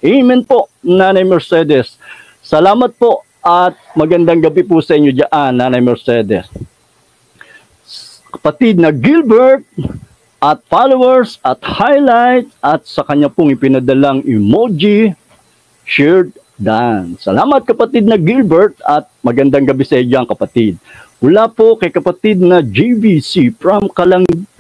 Amen po, Nanay Mercedes. Salamat po at magandang gabi po sa inyo dyan, Nanay Mercedes. Kapatid na Gilbert at followers at highlight at sa kanya pong ipinadalang emoji, shared dance. Salamat kapatid na Gilbert at magandang gabi sa iyo kapatid. Mula po kay kapatid na JVC from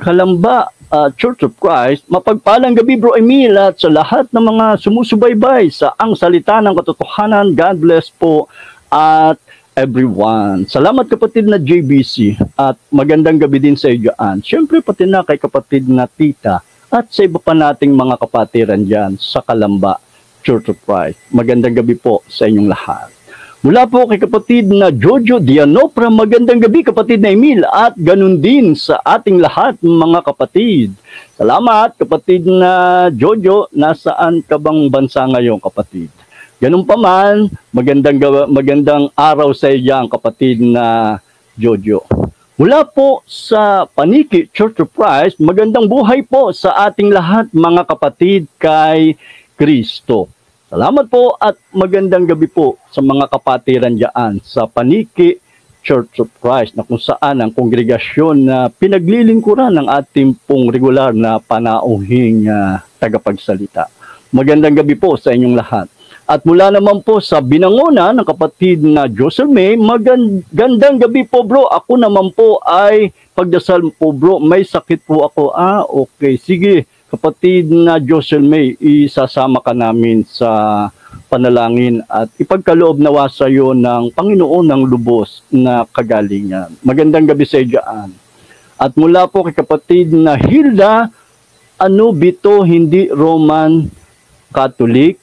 Kalamba Church of Christ, mapagpalang gabi Bro Emil at sa lahat ng mga sumusubaybay sa Ang Salita ng Katotohanan. God bless po at everyone. Salamat kapatid na JBC at magandang gabi din sa iyo dyan. Siyempre pati na kay kapatid na Tita at sa iba pa nating mga kapatiran dyan sa Kalamba Church of Christ. Magandang gabi po sa inyong lahat. Mula po kay kapatid na Jojo Dianopra, magandang gabi kapatid na Emil at ganun din sa ating lahat mga kapatid. Salamat kapatid na Jojo, nasaan ka bang bansa ngayon kapatid? Ganun pa man, magandang araw sa iyo kapatid na Jojo. Mula po sa Paniki Church of Christ, magandang buhay po sa ating lahat mga kapatid kay Kristo. Salamat po at magandang gabi po sa mga kapatiran dyan sa Paniki Church of Christ na kung saan ang kongregasyon na pinaglilingkuran ng ating pong regular na panauhing tagapagsalita. Magandang gabi po sa inyong lahat. At mula naman po sa Binangona ng kapatid na Jocelyn, magandang gabi po bro. Ako naman po ay pagdasal po bro, may sakit po ako. Okay, sige. Kapatid na Jocelyn, isasama ka namin sa panalangin at ipagkaloob nawa sa iyo ng Panginoon ng lubos na kagalingan. Magandang gabi sa iyo dyan. At mula po kay kapatid na Hilda, Bito, hindi Roman Catholic.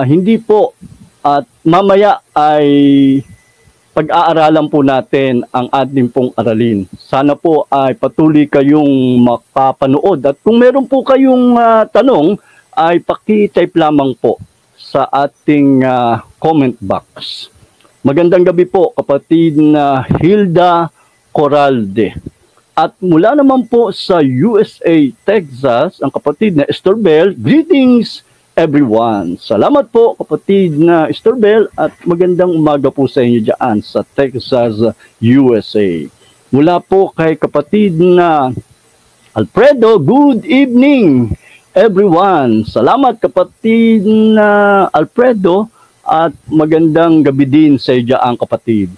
Hindi po. At mamaya ay pag-aaralan po natin ang ating pong aralin. Sana po ay patuloy kayong makapanood. At kung meron po kayong tanong, ay paki-type lamang po sa ating comment box. Magandang gabi po kapatid na Hilda Coralde. At mula naman po sa USA, Texas, ang kapatid na Estorbel, greetings everyone. Salamat po kapatid na Estorbel at magandang umaga po sa inyo dyan sa Texas, USA. Mula po kay kapatid na Alfredo, good evening everyone. Salamat kapatid na Alfredo at magandang gabi din sa iyo dyan kapatid.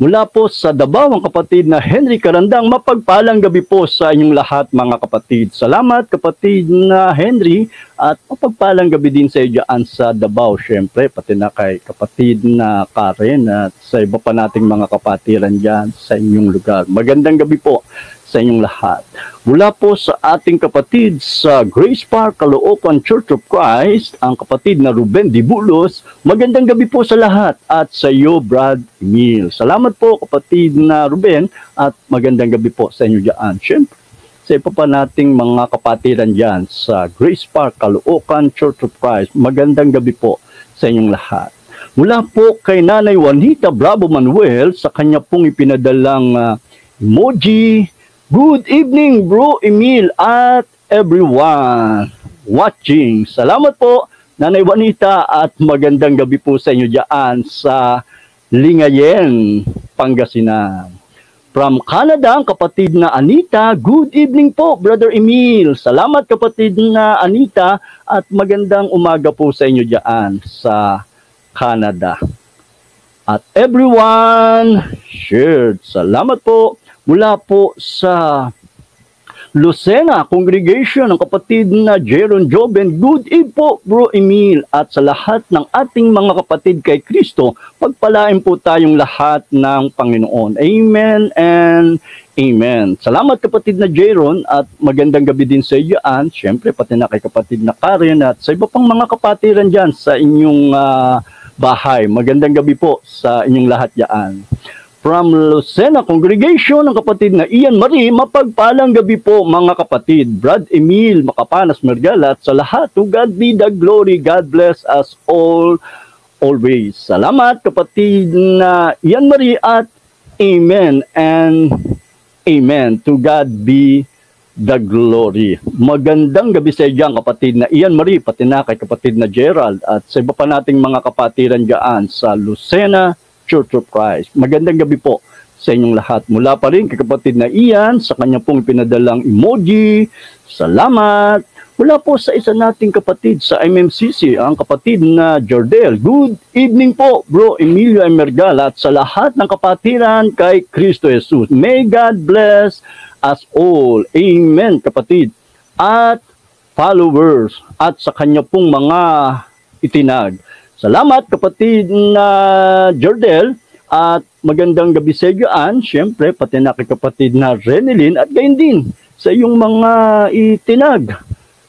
Mula po sa Davao, ang kapatid na Henry Karandang, mapagpalang gabi po sa inyong lahat mga kapatid. Salamat kapatid na Henry at mapagpalang gabi din sa iyo dyan sa Davao. Siyempre, pati na kay kapatid na Karen at sa iba pa nating mga kapatiran dyan sa inyong lugar. Magandang gabi po sa inyong lahat. Mula po sa ating kapatid sa Grace Park, Caloocan Church of Christ, ang kapatid na Ruben Dibulos, magandang gabi po sa lahat at sa iyo, Brad Emil. Salamat po kapatid na Ruben at magandang gabi po sa inyo dyan. Siyempre, sa iba pa nating mga kapatiran dyan sa Grace Park, Caloocan Church of Christ, magandang gabi po sa inyong lahat. Mula po kay Nanay Juanita Bravo Manuel, sa kanya pong ipinadalang emoji, good evening, Bro Emil at everyone watching. Salamat po, Nanay Juanita, at magandang gabi po sa inyo dyan sa Lingayen, Pangasinan. From Canada, ang kapatid na Anita, good evening po, Brother Emil. Salamat kapatid na Anita at magandang umaga po sa inyo dyan sa Canada. At everyone shared. Salamat po. Mula po sa Lucena Congregation, ang kapatid na Jeron Joben, good eve po Bro Emil at sa lahat ng ating mga kapatid kay Kristo, pagpalain po tayong lahat ng Panginoon. Amen and Amen. Salamat kapatid na Jeron at magandang gabi din sa iyo. Siyempre pati na kay kapatid na Karen at sa iba pang mga kapatiran dyan sa inyong bahay. Magandang gabi po sa inyong lahat dyan. From Lucena Congregation, ang kapatid na Ian Marie, mapagpalang gabi po mga kapatid. Brad Emil, Makapanas, Mergala, at sa lahat, to God be the glory. God bless us all, always. Salamat kapatid na Ian Marie at Amen and Amen. To God be the glory. Magandang gabi sa iyo, kapatid na Ian Marie, pati na kay kapatid na Gerald, at sa iba pa nating mga kapatiran dyan sa Lucena Church of Christ. Magandang gabi po sa inyong lahat. Mula pa rin kay kapatid na Ian, sa kanya pong pinadalang emoji, salamat. Mula po sa isa nating kapatid sa MMCC, ang kapatid na Jordel. Good evening po, Bro Emilio Emergal, at sa lahat ng kapatiran kay Kristo Jesus. May God bless us all. Amen, kapatid. At followers at sa kanya pong mga itinag. Salamat, kapatid na Jordel, at magandang gabi sa iyo, siyempre, pati na kay kapatid na Renelyn, at gayon din sa iyong mga itinag.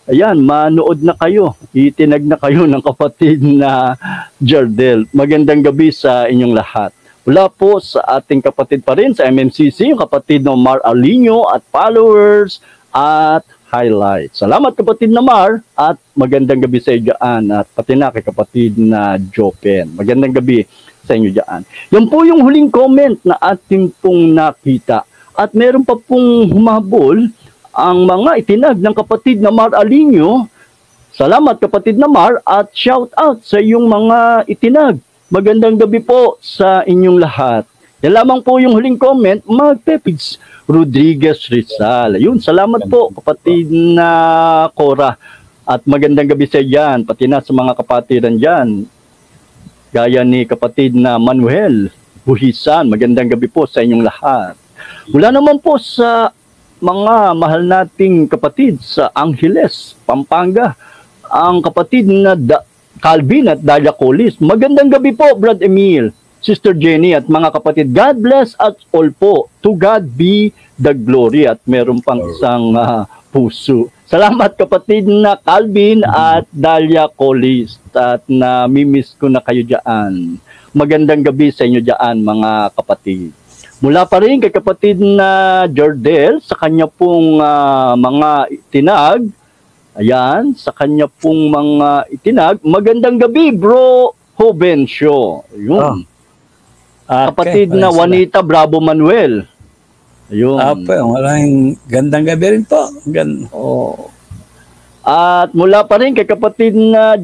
Ayan, manood na kayo. Itinag na kayo ng kapatid na Jardel. Magandang gabi sa inyong lahat. Wala po sa ating kapatid pa rin sa MMCC, yung kapatid na Mar Alinio at followers at highlights. Salamat kapatid na Mar, at magandang gabi sa iyo dyan. At pati na kay kapatid na Jopen. Magandang gabi sa inyo dyan. Yan po yung huling comment na ating pong nakita. At meron pa pong humabol ang mga itinag ng kapatid na Mar Alinio. Salamat kapatid na Mar, at shout out sa iyong mga itinag. Magandang gabi po sa inyong lahat. Yan lamang po yung huling comment, Magpepids Rodriguez Rizal. Ayun, salamat po kapatid na Cora. At magandang gabi sa iyan, pati na sa mga kapatiran dyan. Gaya ni kapatid na Manuel Buhisan, magandang gabi po sa inyong lahat. Mula naman po sa mga mahal nating kapatid sa Angeles, Pampanga, ang kapatid na Calvin at Dalia Colis. Magandang gabi po, Brad Emil, Sister Jenny, at mga kapatid. God bless us all po. To God be the glory. At meron pang isang puso. Salamat kapatid na Calvin at Dalia Colis. At namimiss ko na kayo dyan. Magandang gabi sa inyo dyan, mga kapatid. Mula pa rin kay kapatid na Jordel, sa kanya pong mga itinag. Ayan, sa kanya pong mga itinag. Magandang gabi, Bro Hobencio. Ayun. Okay, kapatid na Juanita Bravo Manuel. Ayun. Maraming gandang gabi rin po. Oh. At mula pa rin kay kapatid na